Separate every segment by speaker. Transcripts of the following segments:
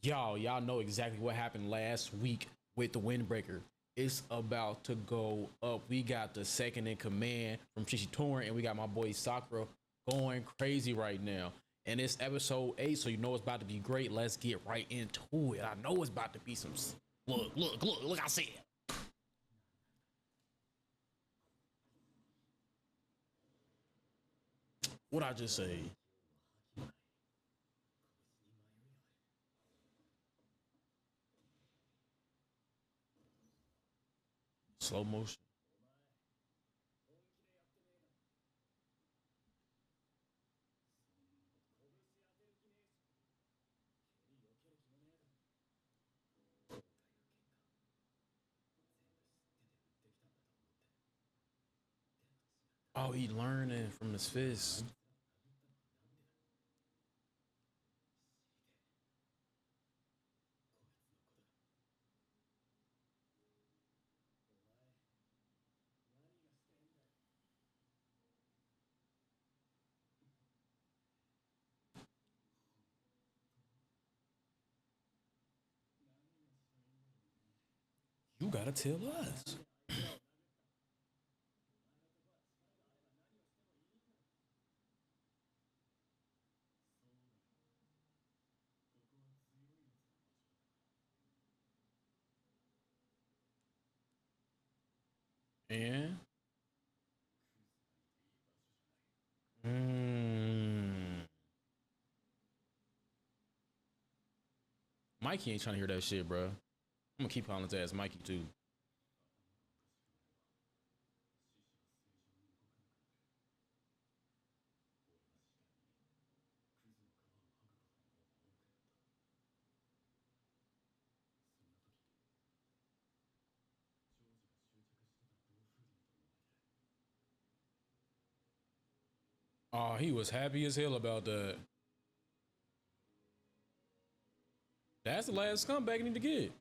Speaker 1: Y'all know exactly what happened last week with the Windbreaker. It's about to go up. We got the second in command from Shishitoren, and we got my boy Sakura going crazy right now. And it's episode 8, so you know it's about to be great. Let's get right into it. I know it's about to be some. Look, I see it. What I just say? Slow motion. Oh, he learning from his fist. You gotta tell us. And Mikey ain't trying to hear that shit, bro. I'm gonna keep calling his ass Mikey too. Oh, he was happy as hell about that. That's the last scumbag you need to get.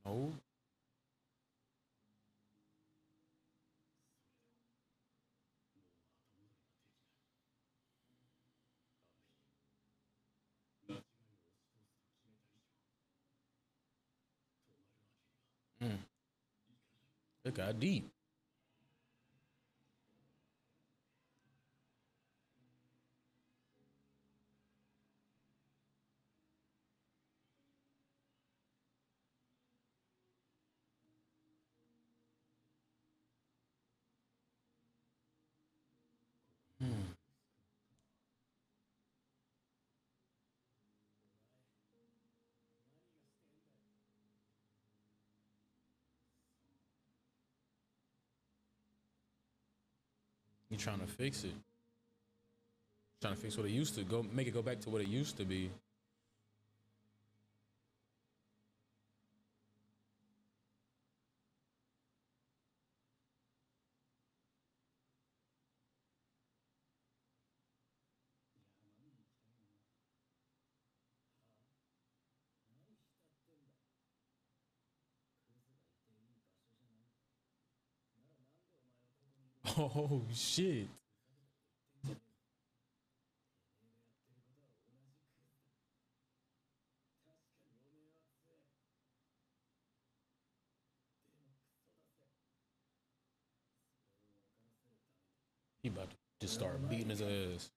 Speaker 1: No. Mm, it got deep. Mm. You trying to fix it. Trying to fix what it used to go, make it go back to what it used to be. Oh shit. He about to just start beating his ass.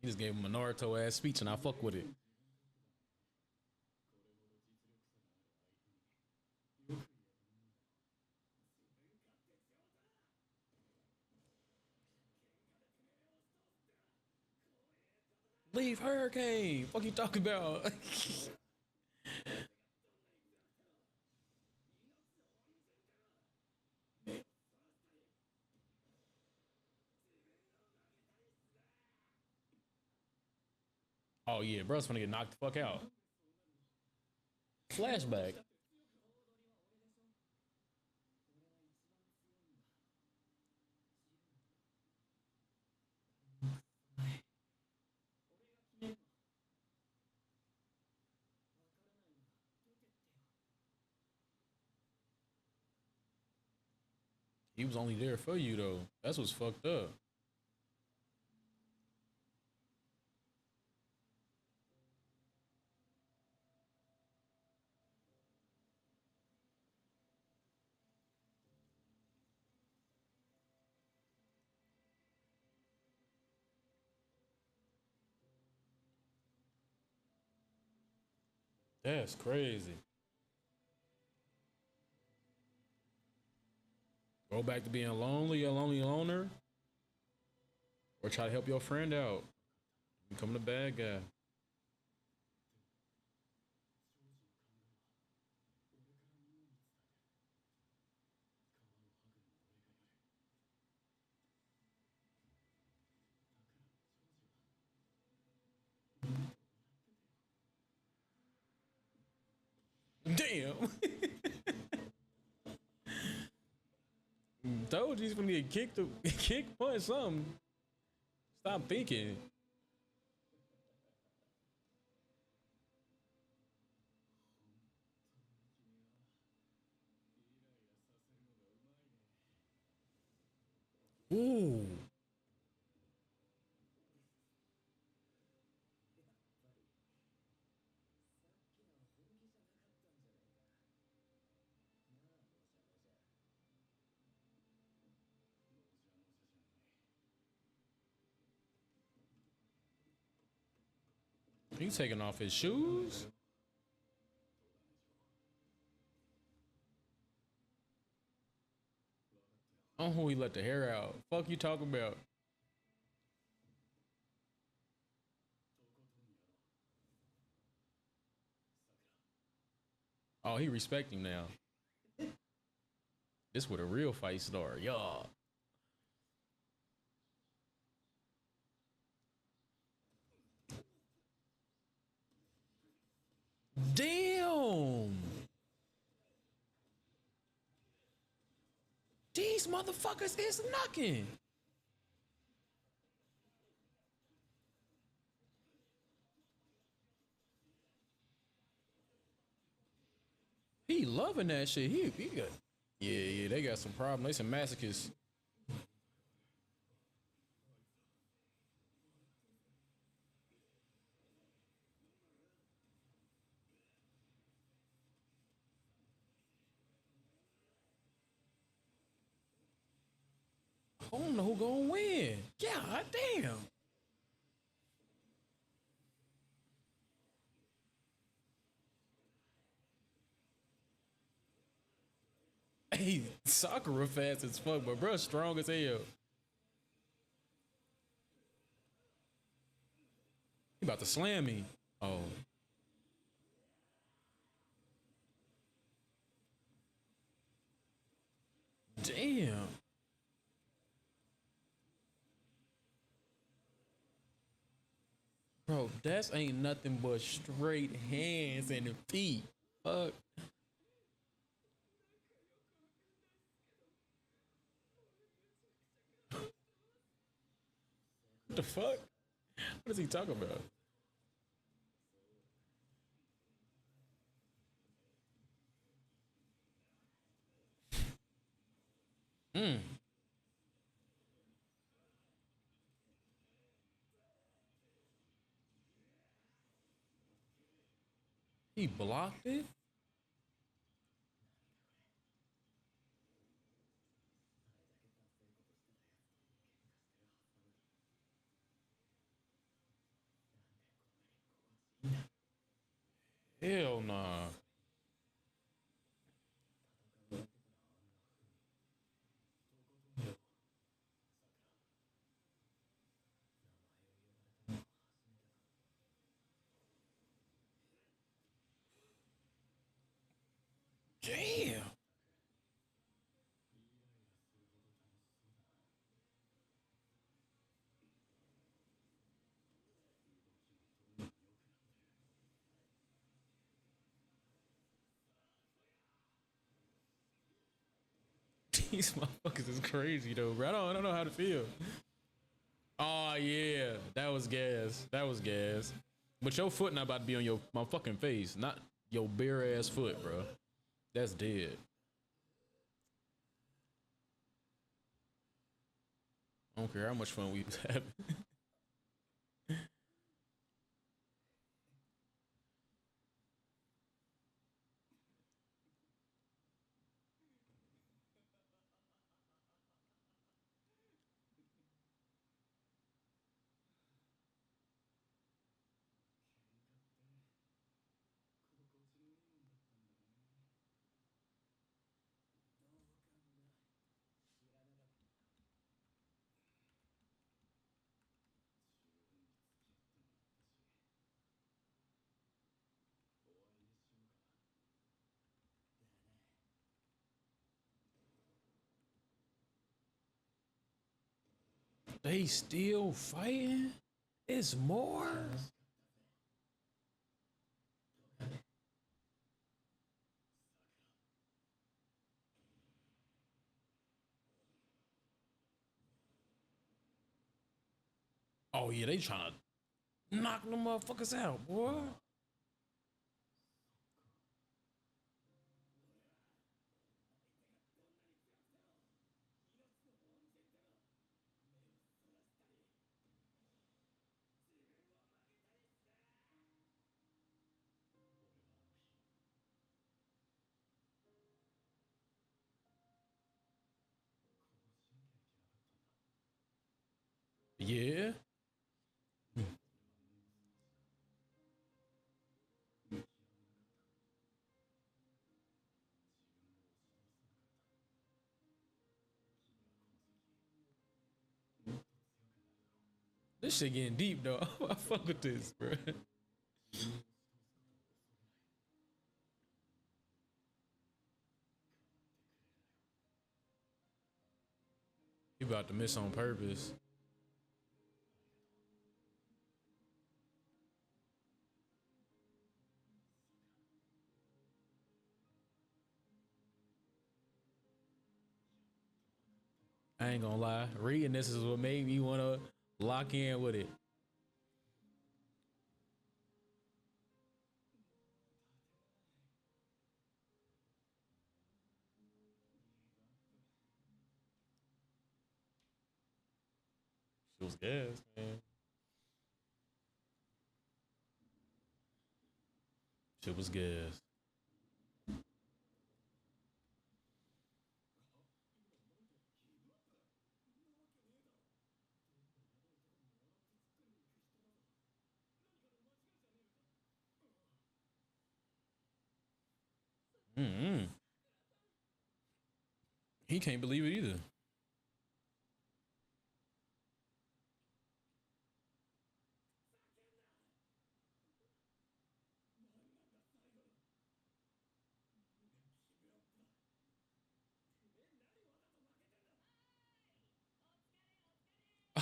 Speaker 1: He just gave him a Naruto ass speech and I fuck with it. Leave Hurricane. Fuck you talking about? Oh yeah, bro's gonna get knocked the fuck out. Flashback. He was only there for you though. That's what's fucked up. That's crazy. Go back to being lonely, a lonely loner, or try to help your friend out. Become the bad guy. Damn. Told you he's gonna get kicked, kick, punch, something. Stop thinking. Ooh. He's taking off his shoes. Oh, who he let the hair out. Fuck you talking about? Oh, he respect him now. This where the real fight start, y'all. Damn. These motherfuckers is knocking. He loving that shit. He got. Yeah, they got some problems. They some masochists. I don't know who gonna win. God damn. Hey, Sakura fast as fuck, but bro strong as hell. He about to slam me. Oh, damn. Bro, that's ain't nothing but straight hands and feet. Fuck. What the fuck? What is he talking about? Mm. He blocked it? Hell nah. Damn. These motherfuckers is crazy though, bro. I don't know how to feel. Oh yeah, that was gas. That was gas. But your foot not about to be on your my fucking face, not your bare ass foot, bro. That's dead. I don't care how much fun we was having. They still fighting? It's more? Oh yeah, they trying to knock them motherfuckers out, boy. Yeah. This shit getting deep though. I fuck with this, bro. You about to miss on purpose. I ain't gonna lie. Reading this is what made me wanna lock in with it. Shit was gas, man. Shit was gas. Mm-hmm. He can't believe it either.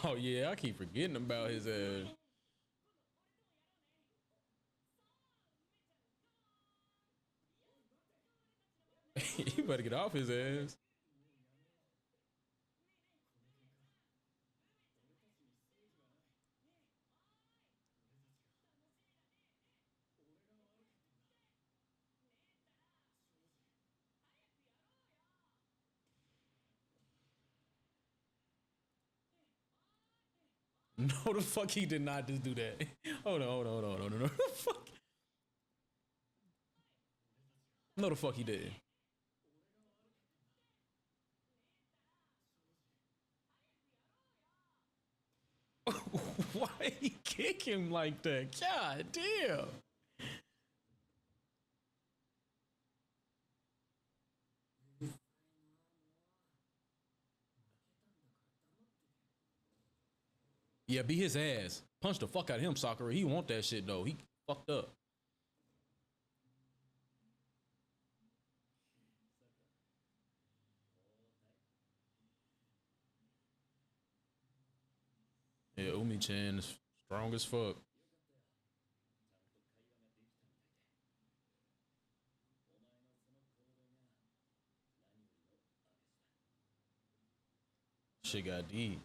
Speaker 1: Oh yeah, I keep forgetting about his ass. You better get off his ass. No, the fuck he did not just do that. Hold on. No, the fuck. No, the fuck he did. Why he kick him like that? God damn. Yeah, be his ass. Punch the fuck out of him, Sakura. He want that shit though. He fucked up. Yeah, Umi-chan is strong as fuck. Shit got deep.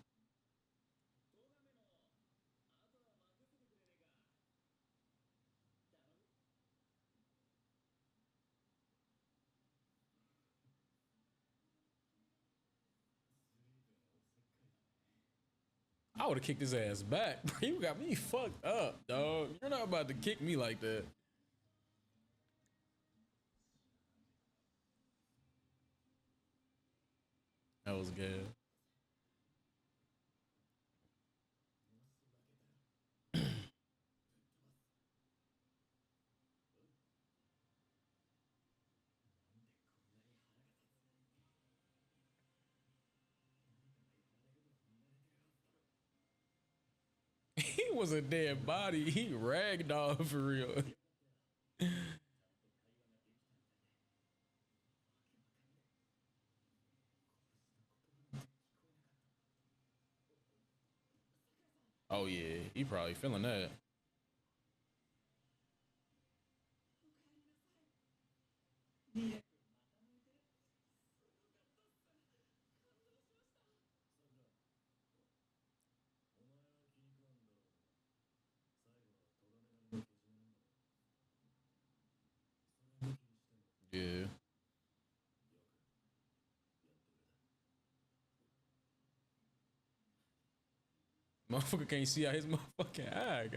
Speaker 1: I would have kicked his ass back. You got me fucked up, dog. You're not about to kick me like that. That was good. He was a dead body. He ragdoll for real. Oh yeah, he probably feeling that. Yeah. Motherfucker can't see out his motherfucking eye.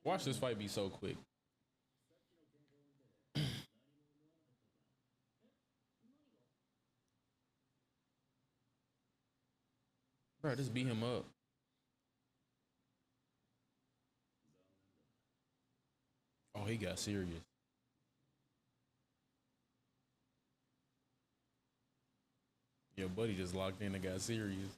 Speaker 1: Watch this fight be so quick. Bro, just beat him up. Oh, he got serious. Your buddy just locked in and got serious.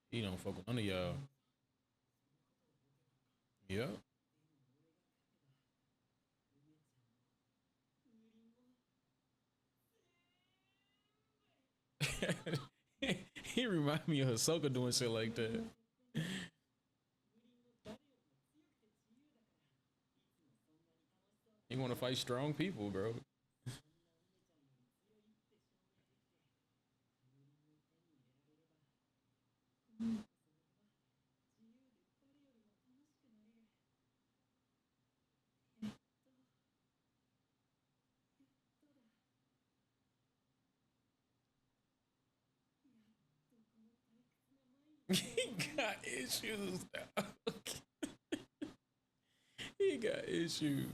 Speaker 1: He don't fuck with none of y'all. Yeah. He remind me of Hisoka doing shit like that. He want to fight strong people, bro. He got issues now. He got issues.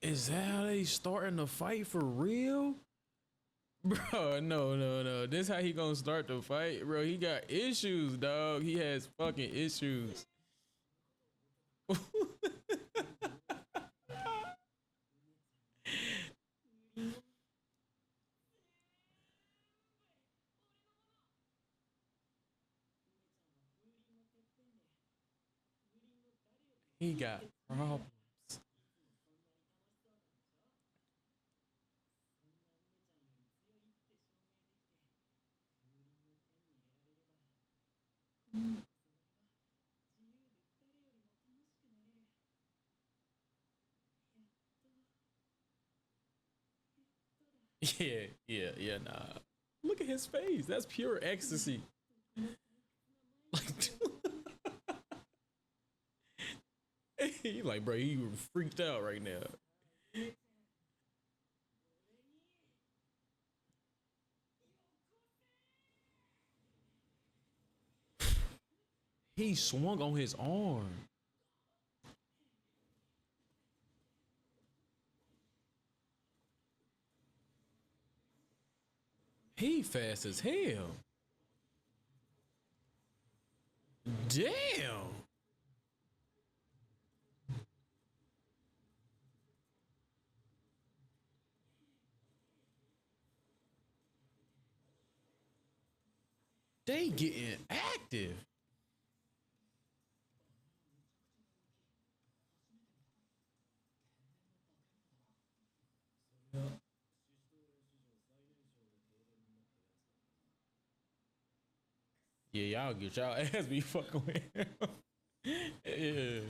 Speaker 1: Is that how they starting the fight for real? Bro, no. This how he gonna start the fight, bro. He got issues, dog. He has fucking issues. He got problems. Yeah, nah. Look at his face. That's pure ecstasy. Like, he like, bro, he freaked out right now. He swung on his arm. He fast as hell. Damn. They getting active. Yeah, y'all get y'all ass be fucking with him. Yeah.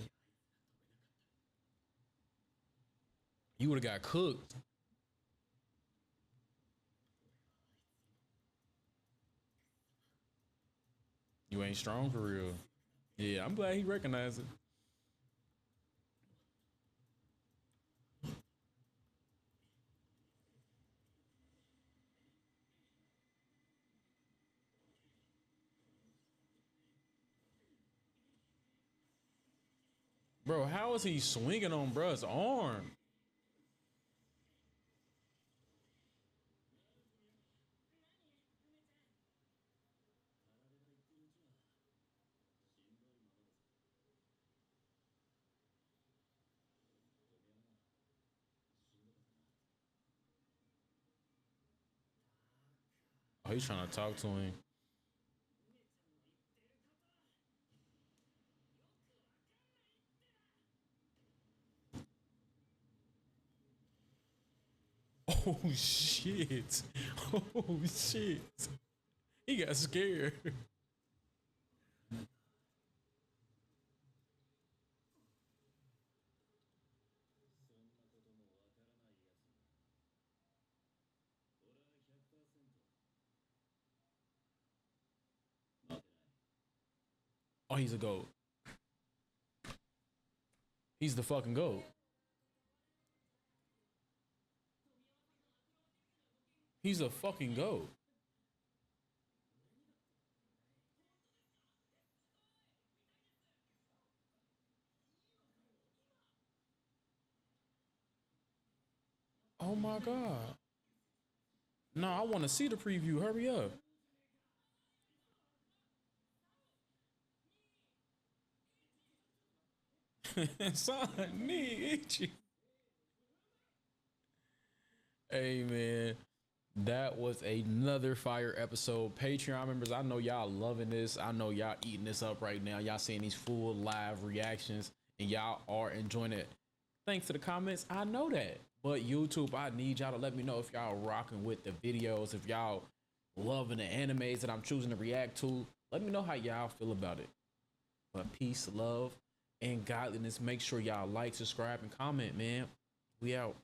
Speaker 1: You would have got cooked. You ain't strong for real. Yeah, I'm glad he recognized it. Bro, how is he swinging on bruh's arm? Oh, he's trying to talk to him. Oh shit. Oh shit. He got scared. Oh, he's a goat. He's the fucking goat. He's a fucking goat. Oh my god. No, I want to see the preview. Hurry up. Son, knee itchy. Hey man, that was another fire episode. Patreon members, I know y'all loving this. I know y'all eating this up right now. Y'all seeing these full live reactions and y'all are enjoying it. Thanks to the comments, I know that. But YouTube, I need y'all to let me know if y'all rocking with the videos, if y'all loving the animes that I'm choosing to react to. Let me know how y'all feel about it. But peace, love, and godliness. Make sure y'all like, subscribe, and comment, man. We out.